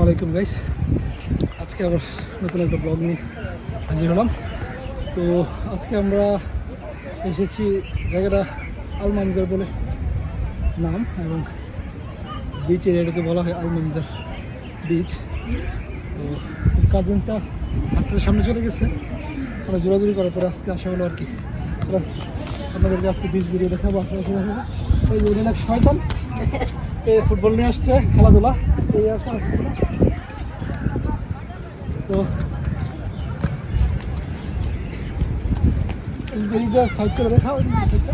আলাইকুম গাইস, আজকে আবার নতুন একটা ব্লগ নিয়ে হাজির হলাম। তো আজকে আমরা এসেছি জায়গাটা আল মানজার বলে নাম, এবং বিচ এরিয়াটাকে বলা হয় আল মানজার বিচ। তো কাজিনটা হাঁটতে সামনে চলে গেছে, আমরা জোরাজুরি করার পরে আজকে আসা হলো আর কি। আপনাদেরকে আজকে বিচ ভিডিও দেখাবো। আপনারা এই যে শয়তান ফুটবল নিয়ে আসছে, খেলাধুলা এই আসছে। তো এইটা সাইড করে দেখাও সাইডটা।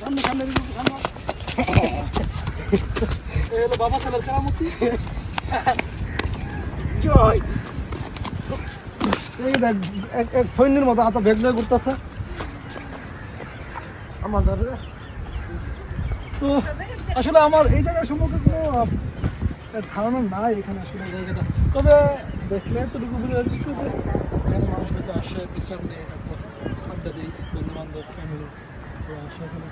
সামনে সামনে হলো বাবা সালের কেরামতি। এই দেখ এক ফৈনের মতো হাতে ব্যাগ নিয়ে ঘুরতেছে আমাদের। তো আসলে আমার এই জায়গার সম্পর্কে কোনো ধারণা নাই এখানে আসলে জায়গাটা, তবে দেখলে এতটুকু বুঝে যাচ্ছে যে এখানে মানুষ হয়তো আসে বিশ্রাম নেয়, তারপর আড্ডা দিই, বন্ধু বান্ধব ফ্যামিলি আসে এখানে,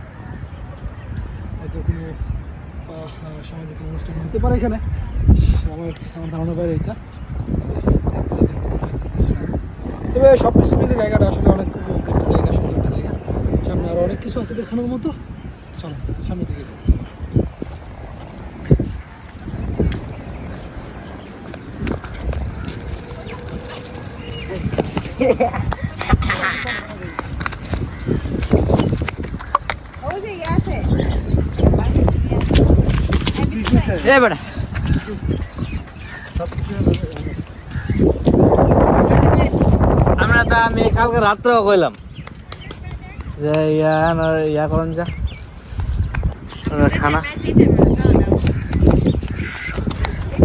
হয়তো কোনো সামাজিক অনুষ্ঠান হতে পারে এখানে। আমার ধারণা বাইরে এটা, তবে সব কিছু মিলে জায়গাটা আসলে অনেক জায়গা, সুন্দর একটা জায়গা। সামনে আরও অনেক কিছু আছে দেখানোর মতো, চলো সামনের দিকে যাই। আমরা তো আমি কালকে রাত্রেও কইলাম যে ইয়া করেন যা খানা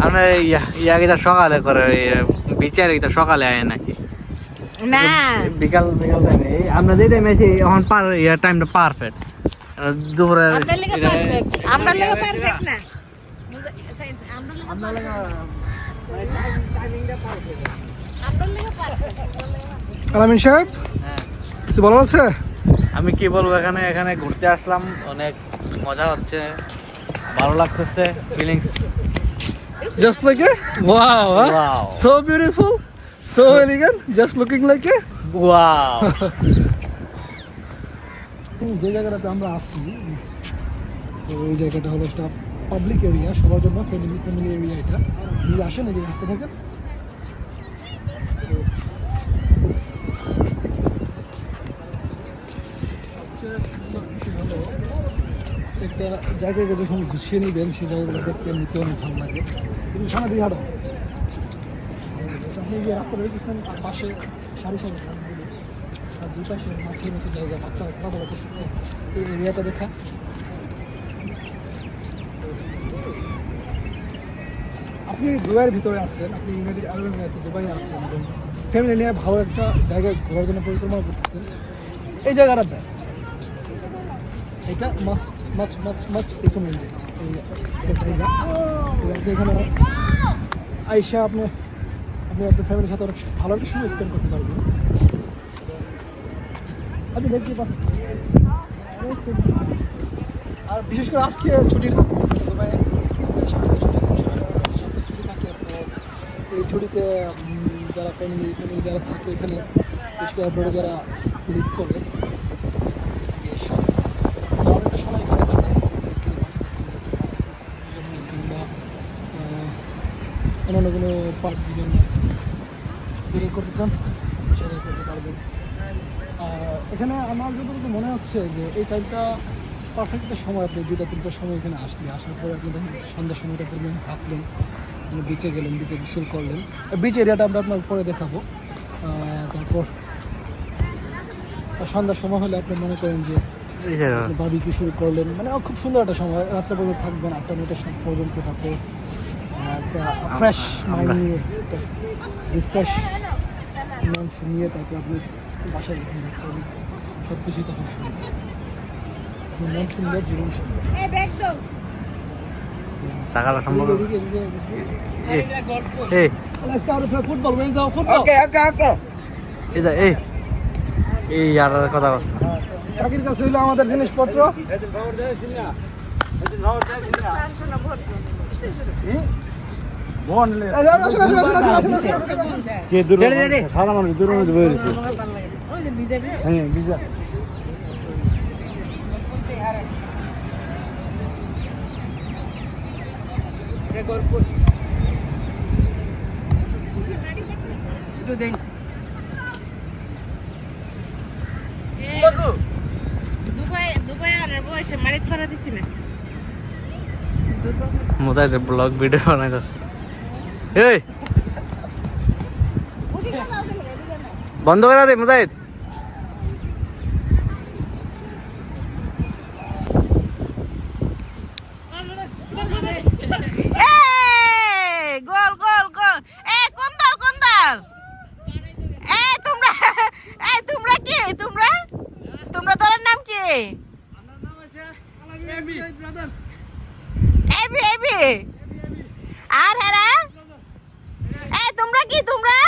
আমরা ইয়া গিটা সকালে করে, বিচারে গিটা সকালে আয় নাকি না বিকাল বিকাল টাইমে আমরা যে টাইমে আছি এখন টাইমটা পারফেক্ট। দুপুরে আমরা লাগা পারফেক্ট না, আপনার লাগা আলামিন সাহেব কিছু বলার আছে? আমি কি বলবো, এখানে এখানে ঘুরতে আসলাম, অনেক মজা হচ্ছে, ভালো লাগতেছে, feelings Just like a wow, huh? Wow. So beautiful, so elegant, just looking like a wow. যে জায়গাটাতে আমরা আছি, তো ওই জায়গাটা হলো একটা পাবলিক এরিয়া, সবার জন্য ফ্যামিলি এরিয়া। এটা যদি আসেন এদিকে হাঁটতে থাকেন। সবচেয়ে সুন্দর বিষয় হলো একটা জায়গাকে যখন গুছিয়ে নেবেন, সেই জায়গাগুলো দেখতে নিতে অনেক ভালো লাগে। কিন্তু সামনে দিয়ে হাঁটো, আপনি যে রাস্তা রেখেছেন পাশে সারি সারি গাছগুলো, আর দুই পাশে মাছের মতো জায়গা, বাচ্চারা খেলাধুলা করতেছে, এই এরিয়াটা দেখা। আপনি দুবাইয়ের ভিতরে আছেন, আপনি ইউনাইটেড আরব আমিরাতে দুবাইয়ে আছেন এবং ফ্যামিলি নিয়ে ভালো একটা জায়গায় ঘোরার জন্য পরিকল্পনা করতেছেন, এই জায়গাটা বেস্ট। এটা মাছ রিকমেন্ডেড। এখানে আইসা আপনি আপনার ফ্যামিলির সাথে অনেক ভালো একটা সময় স্পেন্ড করতে পারবেন। আপনি দেখতে পাচ্ছেন, আর বিশেষ করে আজকে ছুটির সপ্তাহে ছুটি থাকে, এই ছুটিতে যারা ফ্যামিলি যারা থাকে এখানে, বিশেষ করে আপনারা যারা লিড করে অনেকটা সময় এখানে কিংবা অন্যান্য কোনো পার্ক যদি করতে চান সেটাই করতে পারবেন। এখানে আমার যতটুকু মনে হচ্ছে যে এই টাইমটা পারফেক্ট একটা সময়। আপনি 2-3টার সময় এখানে আসার পরে আপনি দেখেন সন্ধ্যার সময়টা পর্যন্ত হাঁটলেন, বিচে গেলেন, বিচে গোসল করলেন। বিচ এরিয়াটা আমরা আপনার পরে দেখাবো। তারপর সন্ধ্যার সময় হলে আপনি মনে করেন যে বারবিকিউ শুরু করলেন, মানে খুব সুন্দর একটা সময়। রাত্রে পর্যন্ত থাকবেন 8টা-9টা পর্যন্ত, তারপর একটা ফ্রেশ মাইন্ড নিয়ে, একটা রিফ্রেশমেন্ট নিয়ে তারপর আপনি বাসায় যখন করবেন সব কিছুই তখন শুরু। মন সুন্দর, জীবন সুন্দর। এই ব্যাগ দাও। টাকাটা সম্ভব এদিকে, এদিকে, এদিকে। এই আজকে আমরা ফুটবল খেলে যাও, ফুটবল। এই যা এই এই আর কথা বলছ না কাকির কাছে হইলো আমাদের জিনিসপত্র। এই যাও, আসুন, আসুন, আসুন, আসুন, আসুন, আসুন, আসুন। সারা মানুষ দূর মধ্যে বয়ে রয়েছে ওই যে ভিজে ভিজে। হ্যাঁ বিজা দুবাই আনার বয়সে মারিত ফেরা দিছি না। মোদাই ব্লগ ভিডিও বানাইতেছে এই ওদিকে যাও কেন, এদিকে না। বন্ধ করে দে মুজাহিদ এই গোল গোল গোল। এই কোন দল কোন দল? এই তোমরা কি তোমরা তোমরা দলের নাম কি? AB AB. আর হেরা এই তোমরা কি তোমরা?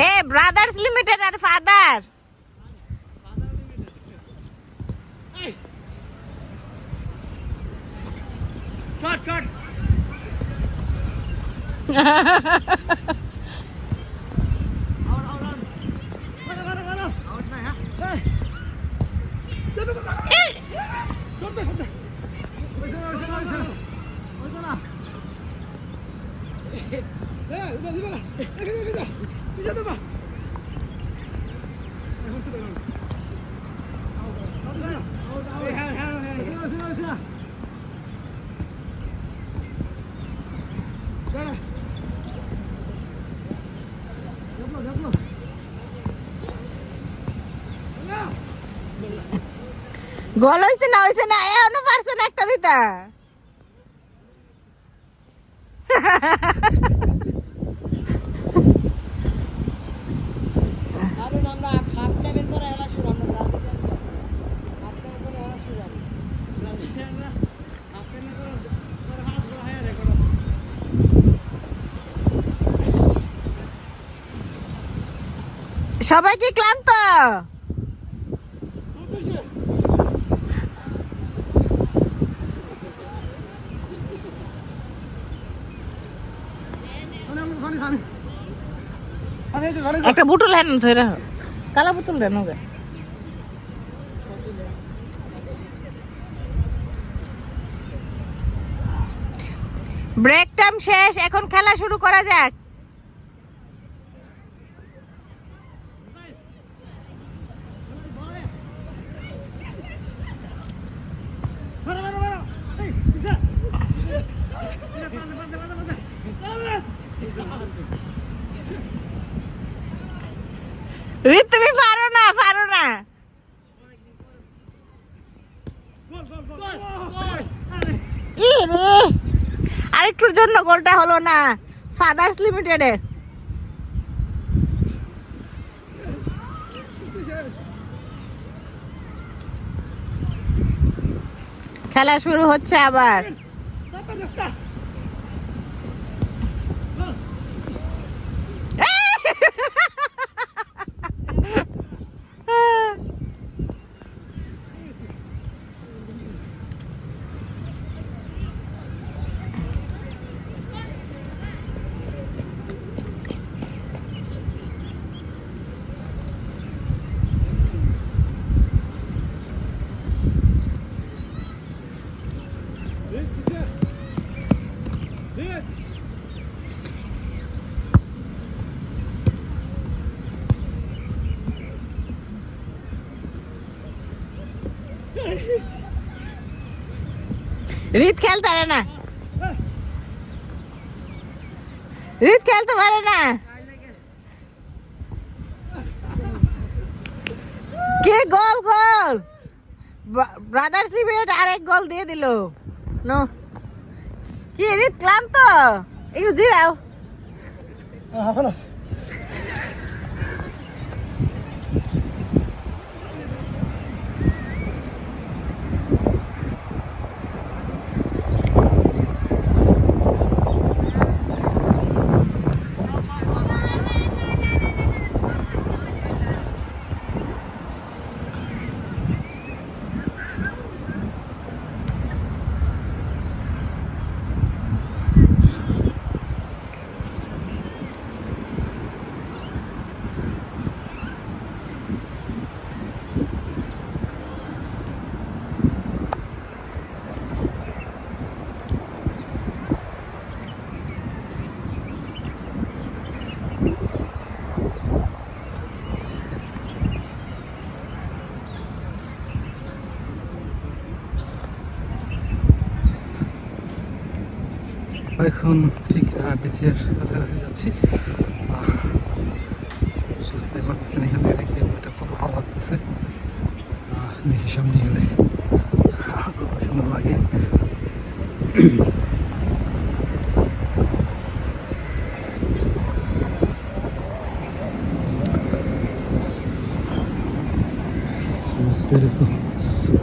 এ ব্রাদার্স লিমিটেড আর ফাদার। গোল হইছে না এখনো পারছে না একটা দিতা। সবাই কি ক্লান্ত? একটা বুটুল হেন ধরে কালা বুতুল হেন ওকে। ব্রেক টাইম শেষ, এখন খেলা শুরু করা যাক। রিত তুমি পারো না ই রে, আরেকটুর জন্য গোলটা হলো না ফাদার্স লিমিটেডের। খেলা শুরু হচ্ছে আবার। রিত খেলতে পারে না, রিত খেলতে পারে না। কে গোল গোল, ব্রাদার সিবিরেট আরেক গোল দিয়ে দিল। নো কি রিত ক্লান্ত, একটু জিরাও। এখন ঠিক বিচের কাছাকাছি যাচ্ছি। বুঝতে পারতেছেন এখানে দেখতে বইটা কত ভালো লাগতেছে। দেখি সামনে গেলে কত সুন্দর লাগে। So beautiful. So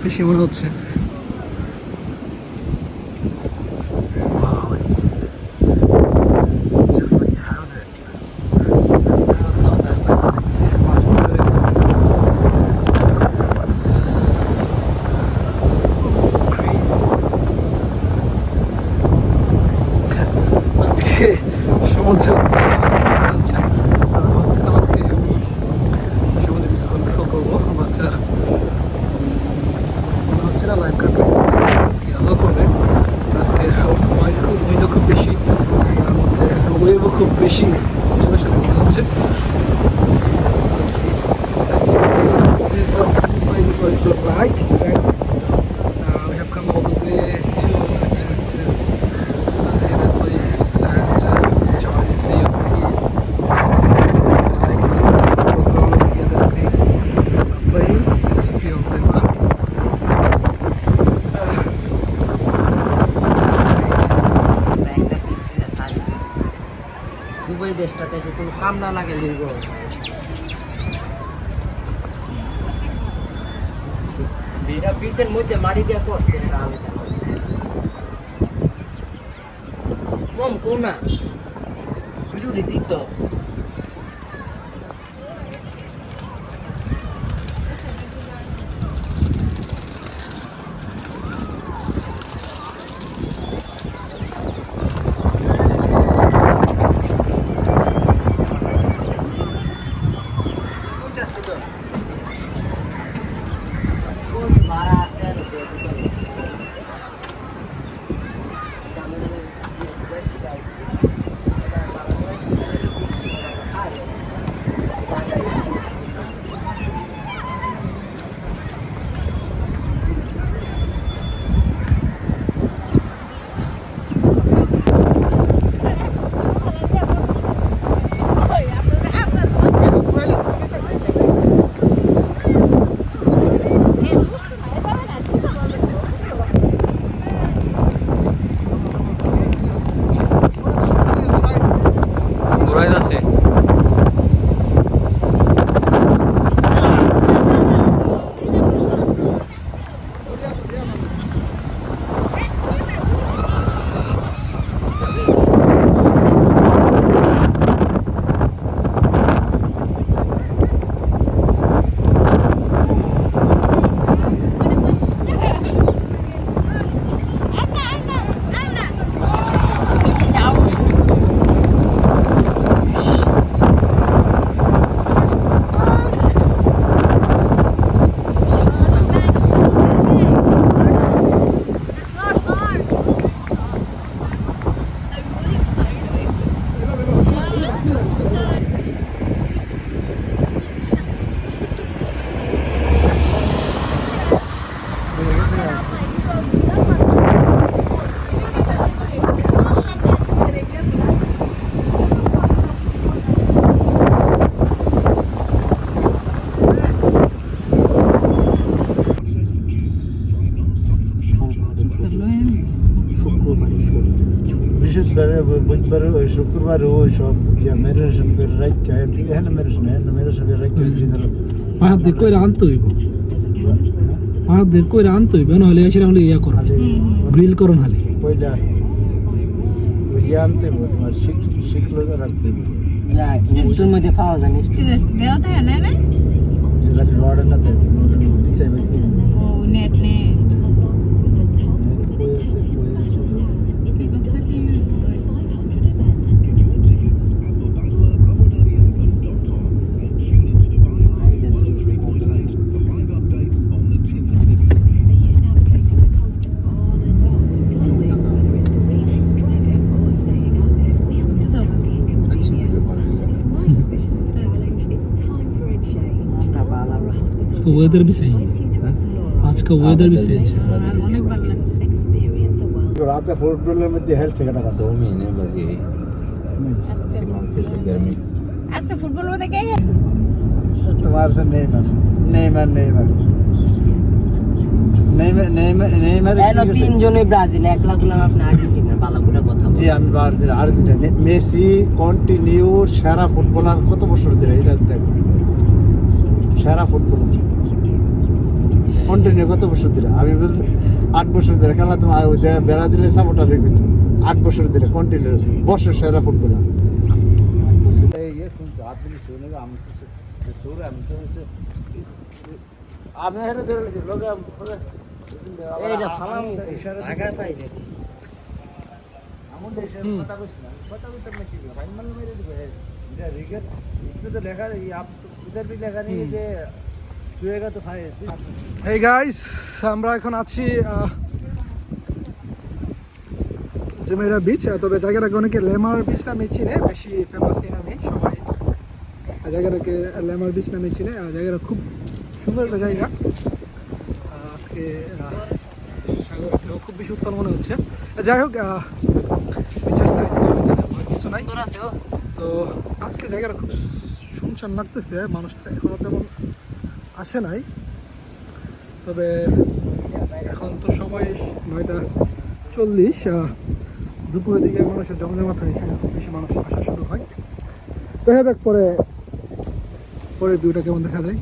বেশি মনে হচ্ছে। Wow, it's just like heaven. This much beautiful. Crazy. আজকে সমুদ্রে আজকে সমুদ্রে কিছুক্ষণ গোসল করবো। বাচ্চা লাইফ কাটবে আজকে আলো করবে। আজকে উইন্ডও খুব বেশি, ওয়েভও খুব বেশি চলাচল করতে হচ্ছে। This is what it looks like. We have come all the way to see that place and enjoy this day over here. I can see the background of the other place playing the city of Denmark. Dubai দেশটাতে এসে কোনো কাম না লাগে লিখব এটা বিচের মধ্যে মাটি দিয়ে করছে এটা আলাদা মম কোনা ভিডিও দিতি তো বুধবার ওই শুক্রবার ওই সব মেডিটেশন করে রাখতে এখানে মেডিটেশন করে রাখতে হাত দিয়ে কইরা আনতে হইব হাত দিয়ে কইরা আনতে হইব নাহলে এসে হলে ইয়া করো গ্রিল করো নাহলে ওইটা ওই আনতে তোমার শিখলো রাখতে যাক নিশ্চয়ই মধ্যে পাওয়া যায় নিশ্চয়ই দেওয়া থাকে না না যেটা রড না তাই বিছাই বাইকে ও নেট নে কই আছে আজকে ওয়েদার भी सही है आज का वेदर भी सही है অনেক ভালো লাগছে রাজা ফুটবলের মধ্যে হেলথ থেকে টাকা 2 महीने बस यही दिमाग पे से गर्मी আজকে ফুটবল মধ্যে কে তোমার সে নেইমার এলো তিনজনই ব্রাজিল একলা গুলাম আপনি আর্জেন্টিনা ভালো করে কথা জি আমি আর্জেন্টিনা মেসি কন্টিনিউ সেরা ফুটবলার কত বছর ধরে এটা দেখো সেরা ফুটবলার কন্টিনিউ কত বছর ধরে আমি 8 বছর ধরে খেলা তোমার ওই যে ব্রাজিলের সাপোর্টার রেখেছি 8 বছর ধরে কন্টিনিউ বছর সেরা ফুটবলার আমি হেরে ধরেছি লোক এইটা ফালাম আগা পাই রে আমার দেশের কথা বলছি না কথা বলতে না কি ফাইনাল মেরে দিব এটা রিগেট इसमें तो लिखा है आप इधर भी लिखा नहीं है যে শুয়েগা তো খায় হেই গাইস আমরা এখন আছি জুমেরা বিচ তবে জায়গাটাকে অনেকে লেমার বিচ নামে চিনে বেশি ফেমাস এই নামে সবাই জায়গাটাকে লেমার বিচ নামে চিনে জায়গাটা খুব সুন্দর একটা জায়গা আজকে সাগরের ঢেউ খুব বেশি উত্তাল মনে হচ্ছে যাই হোক বিচের সাইড কিছু নাই তো আজকে জায়গাটা খুব শুনশান লাগতেছে মানুষটা এখনো তেমন আসে নাই তবে এখন তো সময় 9:40 দুপুরের দিকে মানুষের জমজমাট হয় এখানে খুব বেশি মানুষ আসা শুরু হয় দেখা যাক পরের ভিউটা কেমন দেখা যায়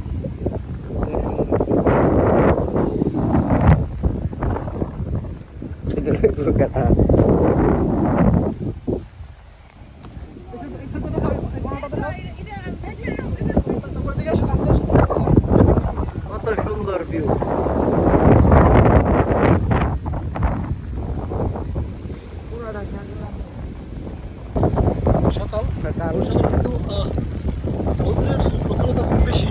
কত সুন্দর ভিউ সকাল কিন্তু রৌদ্রের প্রখরতা খুব বেশি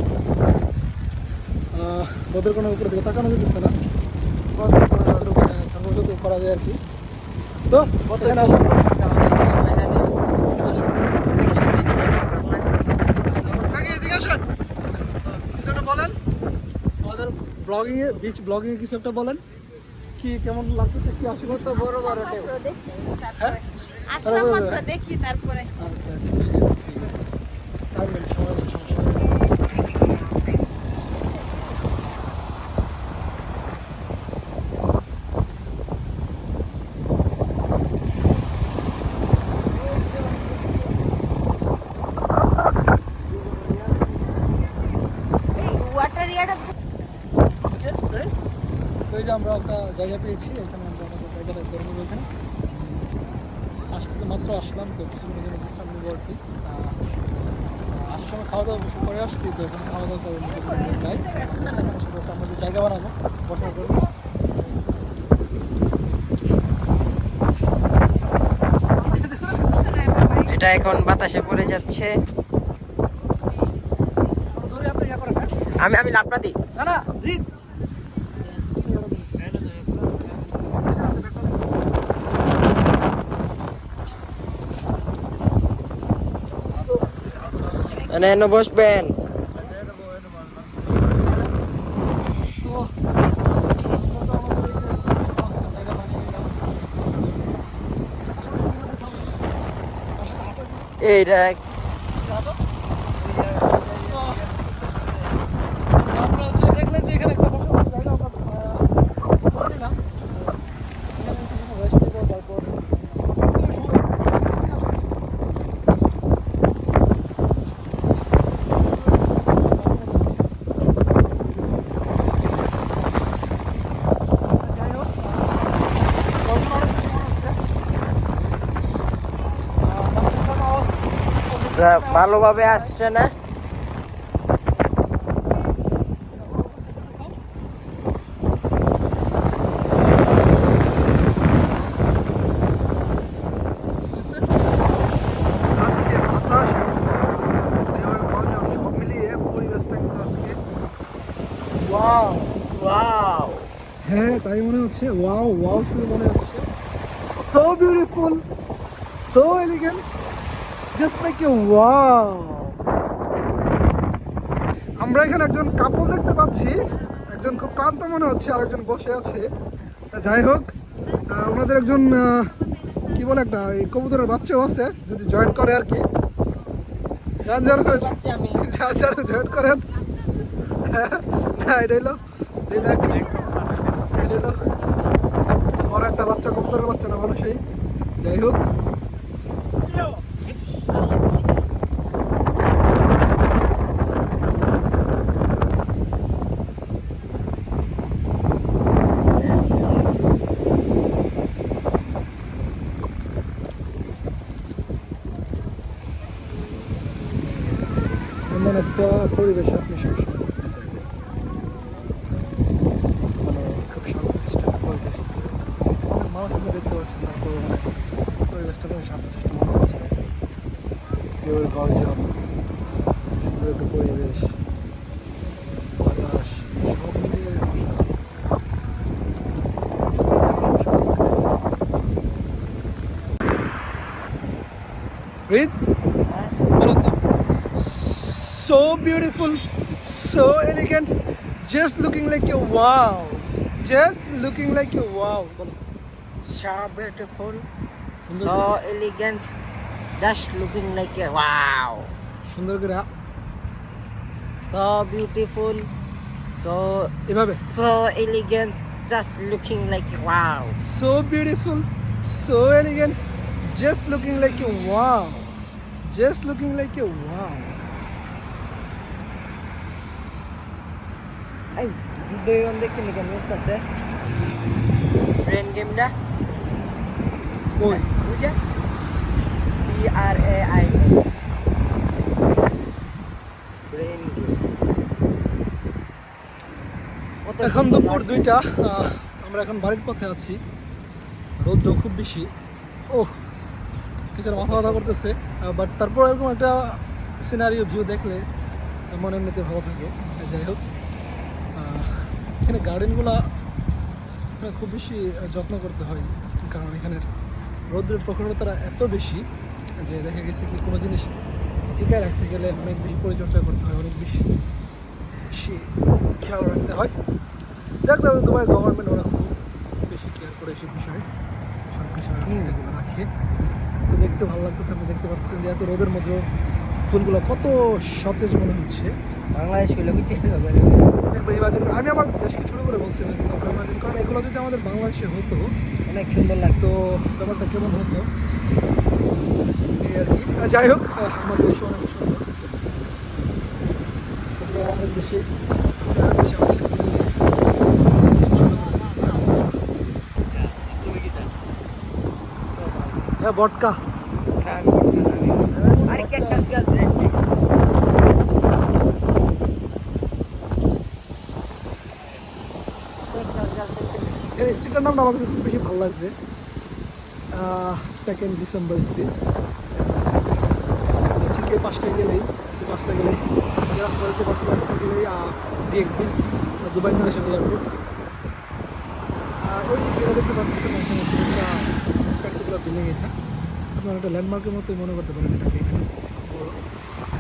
রোদের কোনো উপরে দিকে তাকানো যেতেছে না যতটুকু করা যায় আর কি তো এখানে আসা কিছু একটা বলেন আমাদের বিচ ব্লগিং এ কিছু একটা বলেন কি কেমন লাগতেছে কি আশীর্বাদ তো বড় বড় হ্যাঁ আসলাম মাত্র দেখি তারপরে আচ্ছা ঠিক আছে সময় নেই সমস্যা নেই ওয়াটার ইয়াটা তো এই যে আমরা একটা জায়গা পেয়েছি এখানে আমরা আমাদের জায়গাটা করে নেবো এখানে আসতে তো মাত্র আসলাম তো কিছুক্ষণের জন্য বিশ্রাম নেবো আর কি আসার সময় খাওয়া দাওয়া অবশ্য করে আসছি তো এখানে খাওয়া দাওয়া করে যাই আমাদের জায়গা বানাবো বসার করবো এটা এখন বাতাসে পড়ে যাচ্ছে ধরে আপনি ইয়া করেন আমি লাফটা দিই না রিক এনে বসবেন এইটা আপনারা যে দেখলেন যে এখানে একটা বসার জায়গা আমরা করে নিলাম এখানে কিছু রেস্ট নিবো তারপর ভালোভাবে আসছে না। আজকে বাতাস এবং ঢেউয়ের গর্জন সব মিলিয়ে পরিবেশটা কিন্তু আজকে ওয়াও ওয়াও, হ্যাঁ তাই মনে হচ্ছে ওয়াও ওয়াও শুনে মনে হচ্ছে so beautiful so elegant just like a wow. আমরা এখানে একজন কাপল দেখতে পাচ্ছি, একজন খুব ক্লান্ত মনে হচ্ছে আর একজন বসে আছে। তা যাই হোক ওনাদের একজন কি বলে একটা এই কবুতরের বাচ্চাও আছে, যদি জয়েন করে আর কি। যান যান করে জয়েন করেন। হ্যাঁ এটা হলো বড় একটা বাচ্চা, কবুতরের বাচ্চা না মানুষই। যাই হোক এমন একটা পরিবেশ আপনি সবসময় দেখতে চাইবেন, মানে খুব শান্তশিষ্ট একটা পরিবেশ। অনেক মানুষ আপনি দেখতে পাচ্ছেন, তারপর মানে পরিবেশটা খুব শান্তশিষ্ট মনে হচ্ছে। ঢেউয়ের গর্জন, সুন্দর একটা পরিবেশ, বাতাস, সব মিলিয়ে অসাধারণ। সবসময় দেখতে চাইবেন। রিত বলো তো, so beautiful, so elegant, just looking like a wow, just looking like a wow. so beautiful, সুন্দর so elegant, just looking like a wow, সুন্দর করে so beautiful, so এভাবে so elegant, just looking like a wow. so beautiful, so elegant, just looking like a wow, just looking like a wow. Ay, video yung দেখতে কেমন লাগছে brain গেমটা কই বুঝা PRAI brain game. এখন দুপুর 2টা, আমরা এখন বাড়ির পথে আছি। রোদ্র খুব বেশি, ও কিছু মাথা ব্যথা করতেছে, বাট তারপর এরকম একটা সিনারিও ভিউ দেখলে মন এমনিতে ভালো থাকে। যাই হোক এখানে গার্ডেনগুলো খুব বেশি যত্ন করতে হয়, কারণ এখানের রৌদ্রের প্রখরতা এত বেশি যে দেখা গেছে কি কোনো জিনিস টিকায় রাখতে গেলে অনেক বেশি পরিচর্যা করতে হয়, অনেক বেশি খেয়াল রাখতে হয়। যাক তবে দুবাই গভর্নমেন্ট ওরা খুব বেশি কেয়ার করে এসব বিষয়ে, সব বিষয়ে এগুলো রাখে। তো দেখতে ভালো লাগতেছে, আপনি দেখতে পাচ্ছেন যে এত রোদের মধ্যে ফুলগুলো কত সতেজ মনে হচ্ছে। বাংলাদেশ হইলে বুঝতে হবে একবার ইমাজিন করে, আমি আমার দেশকে ছোটো করে বলছি না, কিন্তু আপনারা ইমাজিন করেন এগুলো যদি আমাদের বাংলাদেশে হতো অনেক সুন্দর লাগতো। তো ব্যাপারটা কেমন হতো এই আর কি। যাই হোক আমাদের দেশে অনেক সুন্দর, আমাদের দেশে আছে হ্যাঁ বটকা। আরে ক্যাকটাস গাছ দেখছি এর স্ট্রিটের নামটা আমার কাছে খুব বেশি ভালো লাগছে, 2 ডিসেম্বর স্ট্রিট। ঠিক এই 5টায় গেলেই রাস্তা পাচ্ছি, রাস্তা গেলেই ডিএক্সবি দুবাই ইন্টারন্যাশনাল এয়ারপোর্ট। ওই যেটা দেখতে পাচ্ছি স্পেক্টাকুলার বিল্ডিং, এটা আপনার একটা ল্যান্ডমার্কের মতোই মনে করতে পারেন এটাকে। এখানে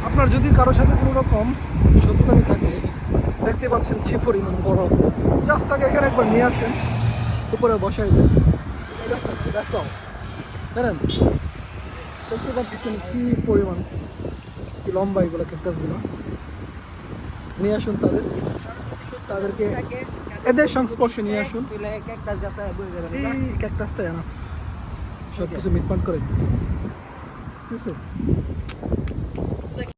আপনার যদি কারোর সাথে কোনো রকম শত্রুতামি থাকে, দেখতে পাচ্ছেন কি পরিমাণ বড়, জাস্ট তাকে এখানে একবার নিয়ে আসেন, উপরে বসাই দেন, জাস্ট জানেন দেখতে পাচ্ছেন কি পরিমাণ, কি লম্বা এগুলো ক্যাকটাসগুলো। নিয়ে আসুন তাদেরকে এদের সংস্পর্শে নিয়ে আসুন, ক্যাকটাস গাছ এই ক্যাকটাসটা এনাফ সব কিছু মিটমাট করে দিবে, ঠিক আছে।